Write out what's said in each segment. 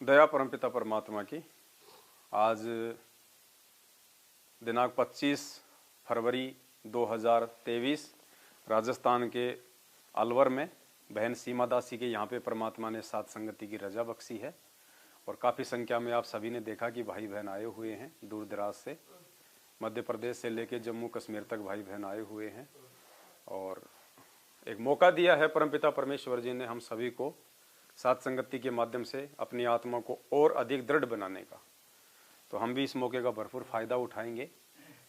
दया परमपिता परमात्मा की। आज दिनांक 25 फरवरी 2023 राजस्थान के अलवर में बहन सीमा दासी के यहाँ पे परमात्मा ने सात संगति की रजा बख्शी है और काफ़ी संख्या में आप सभी ने देखा कि भाई बहन आए हुए हैं दूर दराज से, मध्य प्रदेश से लेके जम्मू कश्मीर तक भाई बहन आए हुए हैं और एक मौका दिया है परमपिता परमेश्वर जी ने हम सभी को सात संगति के माध्यम से अपनी आत्मा को और अधिक दृढ़ बनाने का। तो हम भी इस मौके का भरपूर फायदा उठाएंगे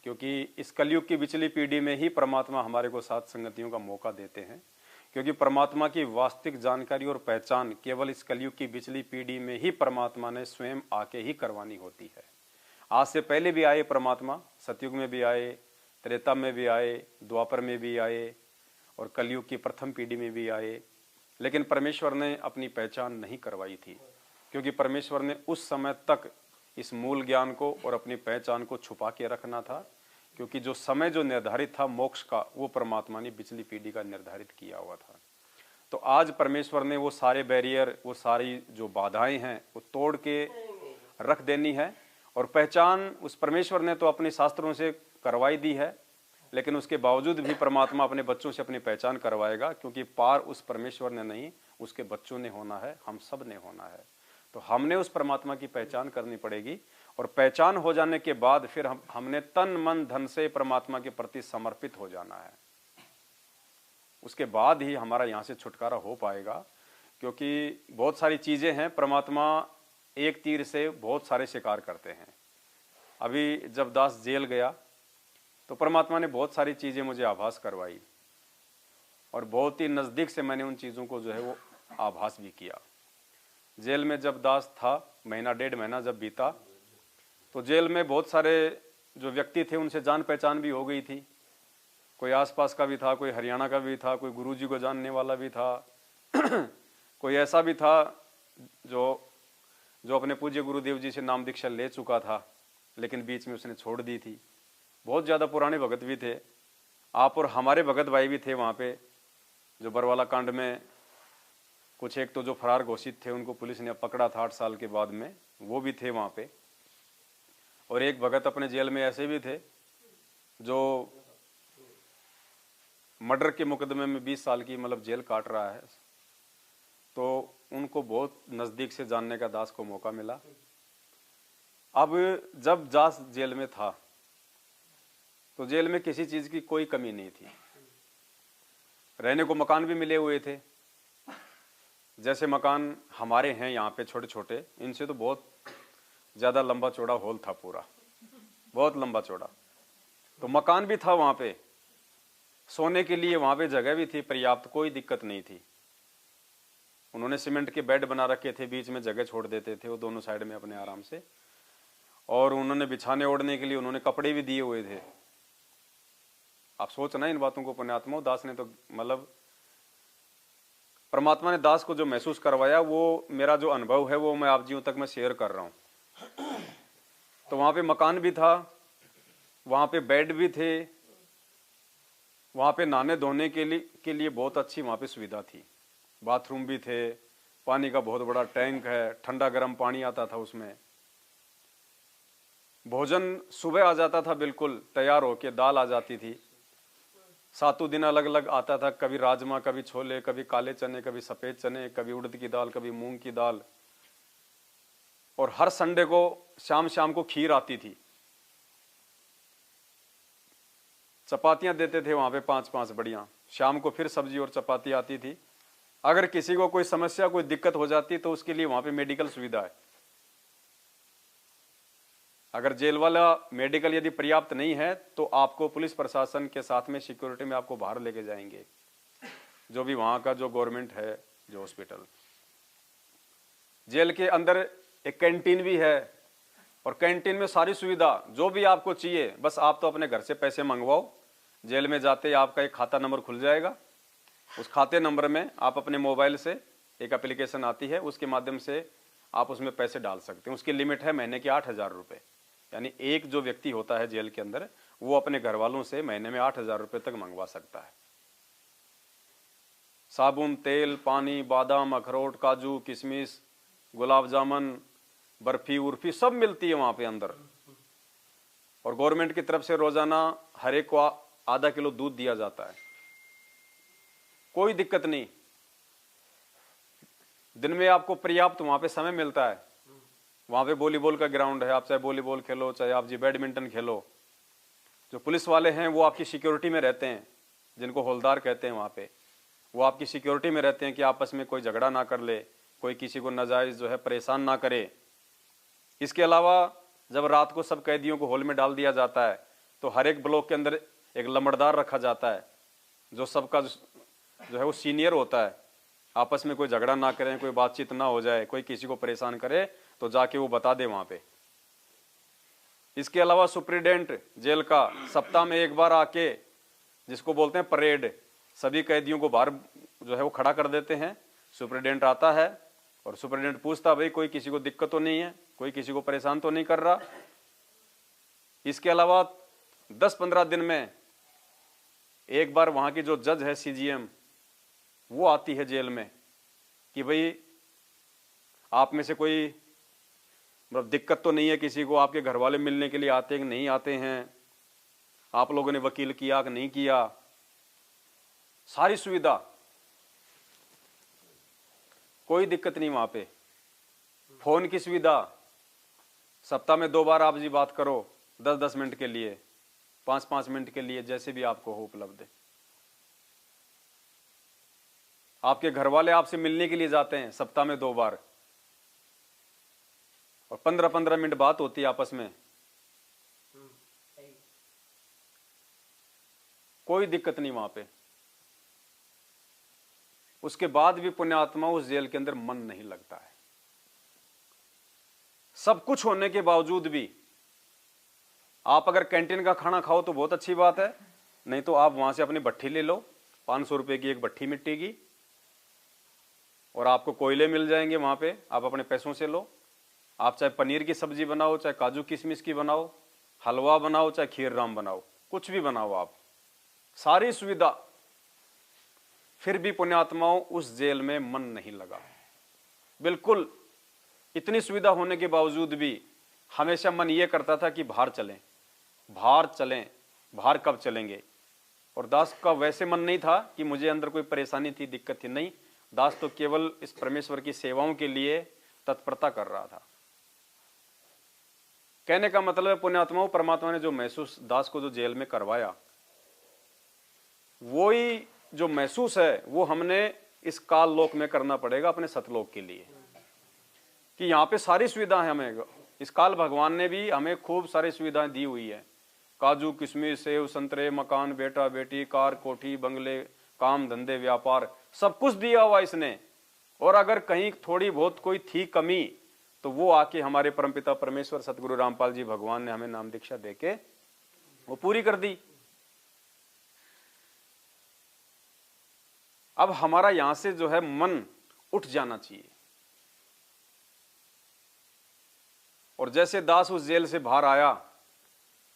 क्योंकि इस कलयुग की पिछली पीढ़ी में ही परमात्मा हमारे को सात संगतियों का मौका देते हैं, क्योंकि परमात्मा की वास्तविक जानकारी और पहचान केवल इस कलयुग की पिछली पीढ़ी में ही परमात्मा ने स्वयं आके ही करवानी होती है। आज से पहले भी आए परमात्मा, सतयुग में भी आए, त्रेता में भी आए, द्वापर में भी आए और कलयुग की प्रथम पीढ़ी में भी आए, लेकिन परमेश्वर ने अपनी पहचान नहीं करवाई थी, क्योंकि परमेश्वर ने उस समय तक इस मूल ज्ञान को और अपनी पहचान को छुपा के रखना था, क्योंकि जो समय जो निर्धारित था मोक्ष का, वो परमात्मा ने पिछली पीढ़ी का निर्धारित किया हुआ था। तो आज परमेश्वर ने वो सारे बैरियर, वो सारी जो बाधाएं हैं वो तोड़ के रख देनी है और पहचान उस परमेश्वर ने तो अपने शास्त्रों से करवाई दी है, लेकिन उसके बावजूद भी परमात्मा अपने बच्चों से अपनी पहचान करवाएगा, क्योंकि पार उस परमेश्वर ने नहीं, उसके बच्चों ने होना है, हम सब ने होना है। तो हमने उस परमात्मा की पहचान करनी पड़ेगी और पहचान हो जाने के बाद फिर हमने तन मन धन से परमात्मा के प्रति समर्पित हो जाना है। उसके बाद ही हमारा यहाँ से छुटकारा हो पाएगा, क्योंकि बहुत सारी चीजें हैं, परमात्मा एक तीर से बहुत सारे शिकार करते हैं। अभी जब दास जेल गया तो परमात्मा ने बहुत सारी चीजें मुझे आभास करवाई और बहुत ही नजदीक से मैंने उन चीजों को जो है वो आभास भी किया। जेल में जब दास था, महीना डेढ़ महीना जब बीता, तो जेल में बहुत सारे जो व्यक्ति थे उनसे जान पहचान भी हो गई थी। कोई आसपास का भी था, कोई हरियाणा का भी था, कोई गुरुजी को जानने वाला भी था कोई ऐसा भी था जो अपने पूज्य गुरुदेव जी से नाम दीक्षा ले चुका था, लेकिन बीच में उसने छोड़ दी थी। बहुत ज़्यादा पुराने भगत भी थे, आप और हमारे भगत भाई भी थे वहाँ पे, जो बरवाला कांड में कुछ एक तो जो फरार घोषित थे उनको पुलिस ने पकड़ा था 8 साल के बाद में, वो भी थे वहाँ पे। और एक भगत अपने जेल में ऐसे भी थे जो मर्डर के मुकदमे में 20 साल की मतलब जेल काट रहा है। तो उनको बहुत नज़दीक से जानने का दास को मौका मिला। अब जब दास जेल में था तो जेल में किसी चीज की कोई कमी नहीं थी, रहने को मकान भी मिले हुए थे। जैसे मकान हमारे हैं यहाँ पे छोटे छोटे, इनसे तो बहुत ज्यादा लंबा चौड़ा हॉल था, पूरा बहुत लंबा चौड़ा। तो मकान भी था वहां पे, सोने के लिए वहां पे जगह भी थी पर्याप्त, कोई दिक्कत नहीं थी। उन्होंने सीमेंट के बेड बना रखे थे, बीच में जगह छोड़ देते थे वो दोनों साइड में अपने आराम से, और उन्होंने बिछाने ओढ़ने के लिए उन्होंने कपड़े भी दिए हुए थे। आप सोचना इन बातों को, पुण्यात्मा दास ने तो मतलब परमात्मा ने दास को जो महसूस करवाया, वो मेरा जो अनुभव है वो मैं आप जीवन तक मैं शेयर कर रहा हूं। तो वहां पे मकान भी था, वहां पे बेड भी थे, वहां पे नहाने धोने के लिए बहुत अच्छी वहां पे सुविधा थी, बाथरूम भी थे, पानी का बहुत बड़ा टैंक है, ठंडा गर्म पानी आता था उसमें। भोजन सुबह आ जाता था बिल्कुल तैयार होके, दाल आ जाती थी, सातों दिन अलग अलग आता था, कभी राजमा, कभी छोले, कभी काले चने, कभी सफेद चने, कभी उड़द की दाल, कभी मूंग की दाल। और हर संडे को शाम शाम को खीर आती थी, चपातियां देते थे वहां पे 5-5 बढ़िया, शाम को फिर सब्जी और चपाती आती थी। अगर किसी को कोई समस्या, कोई दिक्कत हो जाती तो उसके लिए वहां पे मेडिकल सुविधा है। अगर जेल वाला मेडिकल यदि पर्याप्त नहीं है तो आपको पुलिस प्रशासन के साथ में सिक्योरिटी में आपको बाहर लेके जाएंगे, जो भी वहां का जो गवर्नमेंट है जो हॉस्पिटल। जेल के अंदर एक कैंटीन भी है और कैंटीन में सारी सुविधा जो भी आपको चाहिए, बस आप तो अपने घर से पैसे मंगवाओ, जेल में जाते ही आपका एक खाता नंबर खुल जाएगा। उस खाते नंबर में आप अपने मोबाइल से, एक एप्लीकेशन आती है, उसके माध्यम से आप उसमें पैसे डाल सकते हैं। उसकी लिमिट है महीने के 8,000 रुपये, यानी एक जो व्यक्ति होता है जेल के अंदर वो अपने घर वालों से महीने में 8,000 रुपये तक मंगवा सकता है। साबुन, तेल, पानी, बादाम, अखरोट, काजू, किशमिश, गुलाब जामुन, बर्फी उर्फी सब मिलती है वहाँ पे अंदर। और गवर्नमेंट की तरफ से रोजाना हर एक को आधा किलो दूध दिया जाता है। कोई दिक्कत नहीं, दिन में आपको पर्याप्त वहाँ पे समय मिलता है। वहाँ पे वॉलीबॉल का ग्राउंड है, आप चाहे वॉलीबॉल खेलो, चाहे आप जी बैडमिंटन खेलो। जो पुलिस वाले हैं वो आपकी सिक्योरिटी में रहते हैं, जिनको हौलदार कहते हैं, वहाँ पे वो आपकी सिक्योरिटी में रहते हैं कि आपस में कोई झगड़ा ना कर ले, कोई किसी को नाजायज जो है परेशान ना करे। इसके अलावा जब रात को सब कैदियों को हॉल में डाल दिया जाता है तो हर एक ब्लॉक के अंदर एक लंबड़दार रखा जाता है, जो सबका जो है वो सीनियर होता है। आपस में कोई झगड़ा ना करें, कोई बातचीत ना हो जाए, कोई किसी को परेशान करे तो जाके वो बता दे वहाँ पे। इसके अलावा सुप्रिटेंडेंट जेल का सप्ताह में एक बार आके, जिसको बोलते हैं परेड, सभी कैदियों को बाहर जो है वो खड़ा कर देते हैं। सुप्रिटेंडेंट आता है और सुप्रिटेंडेंट पूछता, भाई कोई किसी को दिक्कत तो नहीं है, कोई किसी को परेशान तो नहीं कर रहा। इसके अलावा 10-15 दिन में एक बार वहां की जो जज है सीजीएम, वो आती है जेल में कि भाई आप में से कोई मतलब दिक्कत तो नहीं है किसी को, आपके घर वाले मिलने के लिए आते हैं कि नहीं आते हैं, आप लोगों ने वकील किया कि नहीं किया। सारी सुविधा, कोई दिक्कत नहीं वहां पे। फोन की सुविधा, सप्ताह में 2 बार आप जी बात करो, 10-10 मिनट के लिए, 5-5 मिनट के लिए, जैसे भी आपको हो उपलब्ध है। आपके घर वाले आपसे मिलने के लिए जाते हैं सप्ताह में 2 बार, और 15-15 मिनट बात होती है आपस में। कोई दिक्कत नहीं वहां पे। उसके बाद भी पुण्यात्मा उस जेल के अंदर मन नहीं लगता है। सब कुछ होने के बावजूद भी आप अगर कैंटीन का खाना खाओ तो बहुत अच्छी बात है, नहीं तो आप वहां से अपनी भट्ठी ले लो, 500 रुपए की एक भट्ठी मिट्टी की, और आपको कोयले मिल जाएंगे वहां पे, आप अपने पैसों से लो। आप चाहे पनीर की सब्जी बनाओ, चाहे काजू किशमिश की बनाओ, हलवा बनाओ, चाहे खीर राम बनाओ, कुछ भी बनाओ आप, सारी सुविधा। फिर भी पुण्यात्माओं उस जेल में मन नहीं लगा, बिल्कुल। इतनी सुविधा होने के बावजूद भी हमेशा मन ये करता था कि बाहर चलें, बाहर चलें, बाहर कब चलेंगे। और दास का वैसे मन नहीं था कि मुझे अंदर कोई परेशानी थी, दिक्कत थी, नहीं। दास तो केवल इस परमेश्वर की सेवाओं के लिए तत्परता कर रहा था। कहने का मतलब है पुण्यात्माओं, परमात्मा ने जो महसूस दास को जो जेल में करवाया, वही जो महसूस है वो हमने इस काल लोक में करना पड़ेगा अपने सतलोक के लिए। कि यहाँ पे सारी सुविधाएं हमें, इस काल भगवान ने भी हमें खूब सारी सुविधाएं दी हुई है। काजू किशमिश सेव संतरे, मकान, बेटा बेटी, कार कोठी, बंगले, काम धंधे, व्यापार, सब कुछ दिया हुआ इसने। और अगर कहीं थोड़ी बहुत कोई थी कमी तो वो आके हमारे परमपिता परमेश्वर सतगुरु रामपाल जी भगवान ने हमें नाम दीक्षा देके वो पूरी कर दी। अब हमारा यहां से जो है मन उठ जाना चाहिए। और जैसे दास उस जेल से बाहर आया,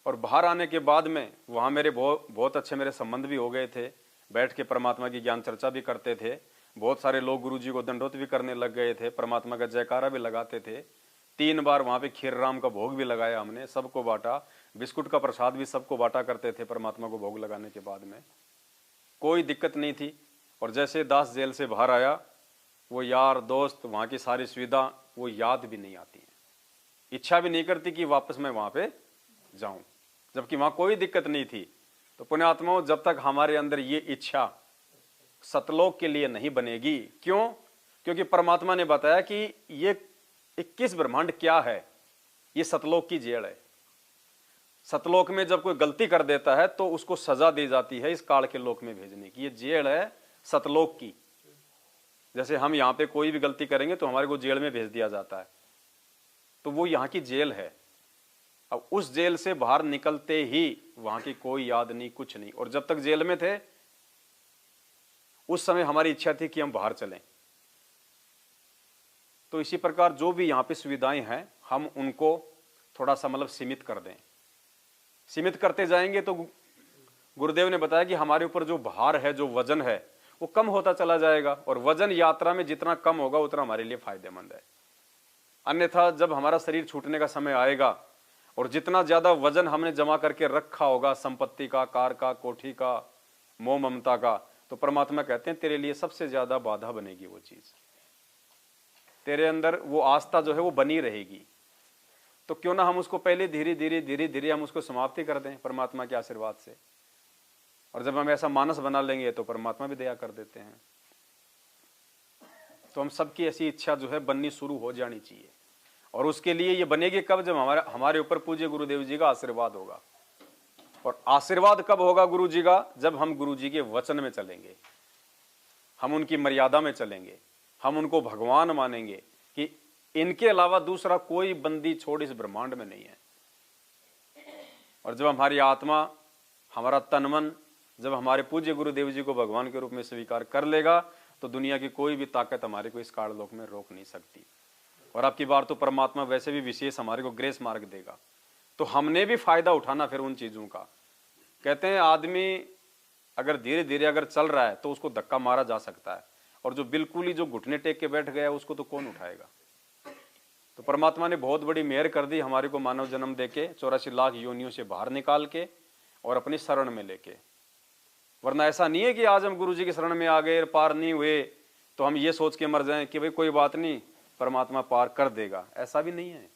और बाहर आने के बाद में वहां मेरे बहुत अच्छे मेरे संबंध भी हो गए थे, बैठ के परमात्मा की ज्ञान चर्चा भी करते थे। बहुत सारे लोग गुरु जी को दंडोत भी करने लग गए थे, परमात्मा का जयकारा भी लगाते थे। 3 बार वहां पे खीर राम का भोग भी लगाया हमने, सबको बांटा, बिस्कुट का प्रसाद भी सबको बांटा करते थे परमात्मा को भोग लगाने के बाद में। कोई दिक्कत नहीं थी। और जैसे दास जेल से बाहर आया, वो यार दोस्त, वहां की सारी सुविधा वो याद भी नहीं आती है, इच्छा भी नहीं करती कि वापस मैं वहां पे जाऊं, जबकि वहां कोई दिक्कत नहीं थी। तो पुण्यात्माओं, जब तक हमारे अंदर ये इच्छा सतलोक के लिए नहीं बनेगी, क्यों? क्योंकि परमात्मा ने बताया कि ये 21 ब्रह्मांड क्या है, ये सतलोक की जेल है। सतलोक में जब कोई गलती कर देता है तो उसको सजा दी जाती है इस काल के लोक में भेजने की। ये जेल है सतलोक की। जैसे हम यहाँ पे कोई भी गलती करेंगे तो हमारे को जेल में भेज दिया जाता है, तो वो यहाँ की जेल है। अब उस जेल से बाहर निकलते ही वहां की कोई याद नहीं, कुछ नहीं। और जब तक जेल में थे उस समय हमारी इच्छा थी कि हम बाहर चलें। तो इसी प्रकार जो भी यहाँ पे सुविधाएं हैं, हम उनको थोड़ा सा मतलब सीमित कर दें। सीमित करते जाएंगे तो गुरुदेव ने बताया कि हमारे ऊपर जो भार है, जो वजन है, वो कम होता चला जाएगा। और वजन यात्रा में जितना कम होगा उतना हमारे लिए फायदेमंद है। अन्यथा जब हमारा शरीर छूटने का समय आएगा और जितना ज्यादा वजन हमने जमा करके रखा होगा, संपत्ति का, कार का, कोठी का, मोह ममता का, तो परमात्मा कहते हैं तेरे लिए सबसे ज्यादा बाधा बनेगी वो चीज, तेरे अंदर वो आस्था जो है वो बनी रहेगी। तो क्यों ना हम उसको पहले धीरे धीरे धीरे धीरे हम उसको समाप्ति कर दें परमात्मा के आशीर्वाद से। और जब हम ऐसा मानस बना लेंगे तो परमात्मा भी दया कर देते हैं। तो हम सबकी ऐसी इच्छा जो है बननी शुरू हो जानी चाहिए। और उसके लिए ये बनेगी कब? जब हमारे ऊपर पूज्य गुरुदेव जी का आशीर्वाद होगा। और आशीर्वाद कब होगा गुरु जी का? जब हम गुरु जी के वचन में चलेंगे, हम उनकी मर्यादा में चलेंगे, हम उनको भगवान मानेंगे कि इनके अलावा दूसरा कोई बंदी छोड़ इस ब्रह्मांड में नहीं है। और जब हमारी आत्मा, हमारा तन मन जब हमारे पूज्य गुरुदेव जी को भगवान के रूप में स्वीकार कर लेगा तो दुनिया की कोई भी ताकत हमारे को इस काललोक में रोक नहीं सकती। और अब की बार तो परमात्मा वैसे भी विशेष हमारे को ग्रेस मार्ग देगा, तो हमने भी फायदा उठाना फिर उन चीजों का। कहते हैं आदमी अगर धीरे धीरे अगर चल रहा है तो उसको धक्का मारा जा सकता है, और जो बिल्कुल ही जो घुटने टेक के बैठ गया उसको तो कौन उठाएगा। तो परमात्मा ने बहुत बड़ी मेहर कर दी हमारे को मानव जन्म देके, 84 लाख योनियों से बाहर निकाल के और अपनी शरण में लेके। वरना ऐसा नहीं है कि आज हम गुरु जी की शरण में आ गए, पार नहीं हुए तो हम ये सोच के मर जाएं कि भाई कोई बात नहीं, परमात्मा पार कर देगा। ऐसा भी नहीं है।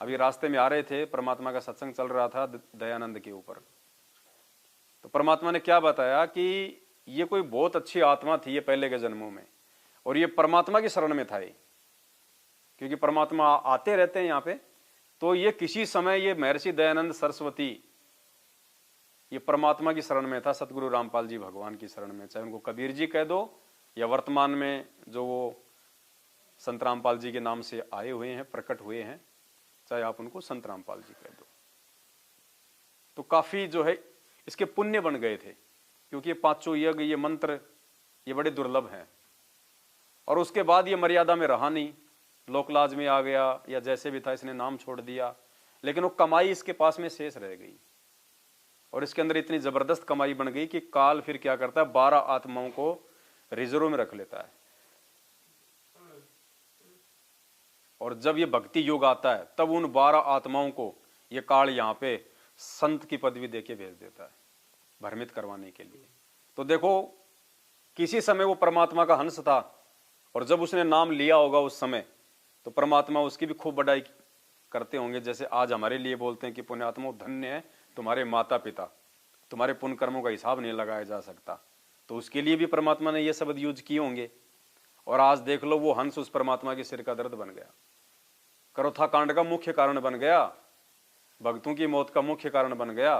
अभी रास्ते में आ रहे थे, परमात्मा का सत्संग चल रहा था दयानंद के ऊपर, तो परमात्मा ने क्या बताया कि ये कोई बहुत अच्छी आत्मा थी ये पहले के जन्मों में, और ये परमात्मा की शरण में था ये, क्योंकि परमात्मा आते रहते हैं यहाँ पे। तो ये किसी समय ये महर्षि दयानंद सरस्वती ये परमात्मा की शरण में था, सतगुरु रामपाल जी भगवान की शरण में, चाहे उनको कबीर जी कह दो या वर्तमान में जो वो संत रामपाल जी के नाम से आए हुए हैं, प्रकट हुए हैं, चाहे आप उनको संत रामपाल जी कह दो। तो काफी जो है इसके पुण्य बन गए थे, क्योंकि ये पांचों यज्ञ, ये मंत्र, ये बड़े दुर्लभ हैं। और उसके बाद ये मर्यादा में रहा नहीं, लोकलाज में आ गया या जैसे भी था इसने नाम छोड़ दिया, लेकिन वो कमाई इसके पास में शेष रह गई। और इसके अंदर इतनी जबरदस्त कमाई बन गई कि काल फिर क्या करता है, 12 आत्माओं को रिजर्व में रख लेता है। और जब ये भक्ति युग आता है तब उन 12 आत्माओं को ये काल यहाँ पे संत की पदवी देके भेज देता है, भ्रमित करवाने के लिए। तो देखो किसी समय वो परमात्मा का हंस था, और जब उसने नाम लिया होगा उस समय तो परमात्मा उसकी भी खूब बड़ाई करते होंगे। जैसे आज हमारे लिए बोलते हैं कि पुण्यात्मा धन्य है तुम्हारे माता पिता, तुम्हारे पुण्य कर्मों का हिसाब नहीं लगाया जा सकता, तो उसके लिए भी परमात्मा ने ये शब्द यूज किए होंगे। और आज देख लो वो हंस उस परमात्मा के सिर का दर्द बन गया, करोथा कांड का मुख्य कारण बन गया, भक्तों की मौत का मुख्य कारण बन गया,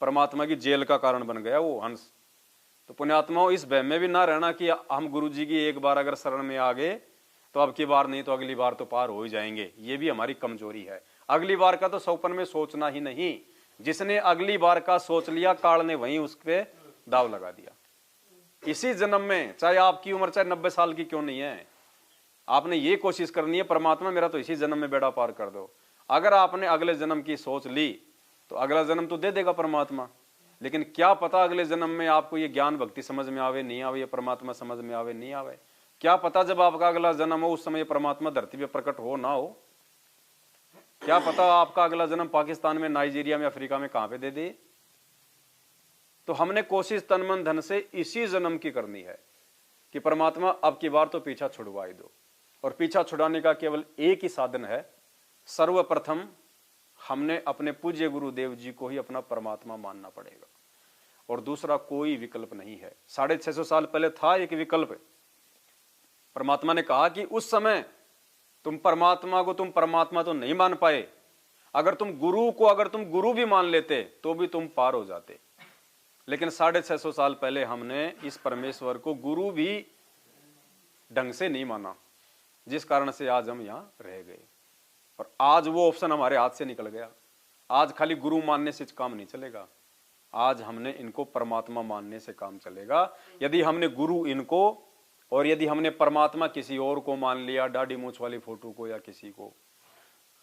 परमात्मा की जेल का कारण बन गया वो हंस। तो पुण्यात्माओं इस भय में भी ना रहना कि हम गुरु जी की एक बार अगर शरण में आ गए तो अब की बार नहीं तो अगली बार तो पार हो ही जाएंगे, ये भी हमारी कमजोरी है। अगली बार का तो सौपन में सोचना ही नहीं, जिसने अगली बार का सोच लिया काल ने वहीं उस पे दाव लगा दिया। इसी जन्म में, चाहे आपकी उम्र चाहे 90 साल की क्यों नहीं है, आपने ये कोशिश करनी है परमात्मा मेरा तो इसी जन्म में बेड़ा पार कर दो। अगर आपने अगले जन्म की सोच ली तो अगला जन्म तो दे देगा परमात्मा, लेकिन क्या पता अगले जन्म में आपको ये ज्ञान भक्ति समझ में आवे नहीं आवे, ये परमात्मा समझ में आवे नहीं आवे। क्या पता जब आपका अगला जन्म हो उस समय परमात्मा धरती पे प्रकट हो ना हो। क्या पता आपका अगला जन्म पाकिस्तान में, नाइजीरिया में, अफ्रीका में कहां पे दे दे। तो हमने कोशिश तन मन धन से इसी जन्म की करनी है कि परमात्मा अब की बार तो पीछा छुड़वाई दो। और पीछा छुड़ाने का केवल एक ही साधन है, सर्वप्रथम हमने अपने पूज्य गुरुदेव जी को ही अपना परमात्मा मानना पड़ेगा, और दूसरा कोई विकल्प नहीं है। 650 साल पहले था एक विकल्प, परमात्मा ने कहा कि उस समय तुम परमात्मा को तुम परमात्मा तो नहीं मान पाए, अगर तुम गुरु भी मान लेते तो भी तुम पार हो जाते। लेकिन 650 साल पहले हमने इस परमेश्वर को गुरु भी ढंग से नहीं माना, जिस कारण से आज हम यहाँ रह गए। और आज वो ऑप्शन हमारे हाथ से निकल गया। आज खाली गुरु मानने से काम नहीं चलेगा, आज हमने इनको परमात्मा मानने से काम चलेगा। यदि हमने गुरु इनको और यदि हमने परमात्मा किसी और को मान लिया, दाढ़ी मूछ वाली फोटो को या किसी को,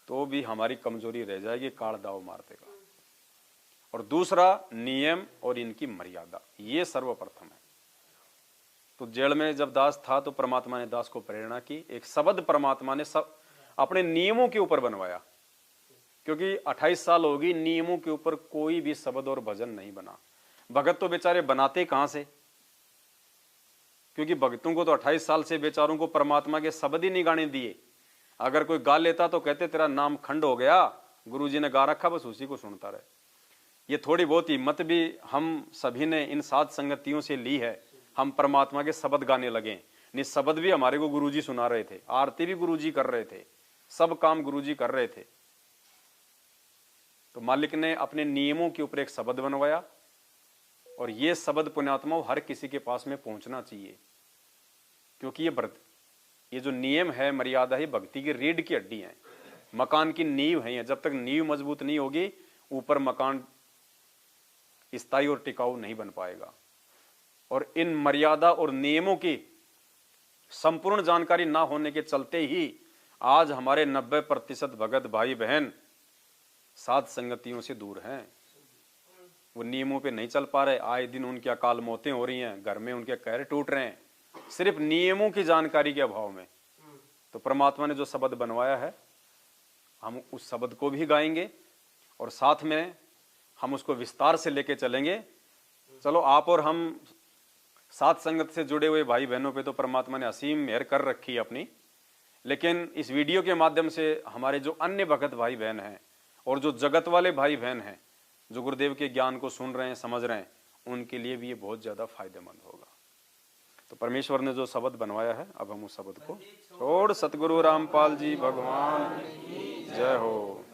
तो भी हमारी कमजोरी रह जाएगी, काल दाव मार देगा। और दूसरा नियम और इनकी मर्यादा, ये सर्वप्रथम है। तो जेल में जब दास था तो परमात्मा ने दास को प्रेरणा की, एक शब्द परमात्मा ने सब अपने नियमों के ऊपर बनवाया, क्योंकि 28 साल होगी नियमों के ऊपर कोई भी शब्द और भजन नहीं बना। भगत तो बेचारे बनाते कहां से, क्योंकि भक्तों को तो 28 साल से बेचारों को परमात्मा के शब्द ही नहीं गाने दिए। अगर कोई गा लेता तो कहते तेरा नाम खंड हो गया, गुरुजी ने गा रखा, बस उसी को सुनता रहे। ये थोड़ी बहुत हिम्मत भी हम सभी ने इन साध संगतियों से ली है, हम परमात्मा के शब्द गाने लगे। नहीं, शब्द भी हमारे को गुरुजी सुना रहे थे, आरती भी गुरुजी कर रहे थे, सब काम गुरुजी कर रहे थे। तो मालिक ने अपने नियमों के ऊपर एक शब्द बनवाया, और ये शब्द पुण्यात्मा हर किसी के पास में पहुंचना चाहिए, क्योंकि ये जो नियम है, मर्यादा है, भक्ति की रीढ़ की हड्डी है, मकान की नींव है। जब तक नींव मजबूत नहीं होगी, ऊपर मकान स्थायी और टिकाऊ नहीं बन पाएगा। और इन मर्यादा और नियमों की संपूर्ण जानकारी ना होने के चलते ही आज हमारे 90% भगत भाई बहन साध संगतियों से दूर हैं। वो नियमों पे नहीं चल पा रहे, आए दिन उनकी अकाल मौतें हो रही हैं, घर में उनके कहर टूट रहे हैं, सिर्फ नियमों की जानकारी के अभाव में। तो परमात्मा ने जो शब्द बनवाया है, हम उस शब्द को भी गाएंगे और साथ में हम उसको विस्तार से लेके चलेंगे। चलो, आप और हम साध संगत से जुड़े हुए भाई बहनों पे तो परमात्मा ने असीम मेहर कर रखी है अपनी, लेकिन इस वीडियो के माध्यम से हमारे जो अन्य भगत भाई बहन हैं और जो जगत वाले भाई बहन हैं, जो गुरुदेव के ज्ञान को सुन रहे हैं, समझ रहे हैं, उनके लिए भी ये बहुत ज्यादा फायदेमंद होगा। तो परमेश्वर ने जो शब्द बनवाया है, अब हम उस शब्द को छोड़। सतगुरु रामपाल जी भगवान जय हो।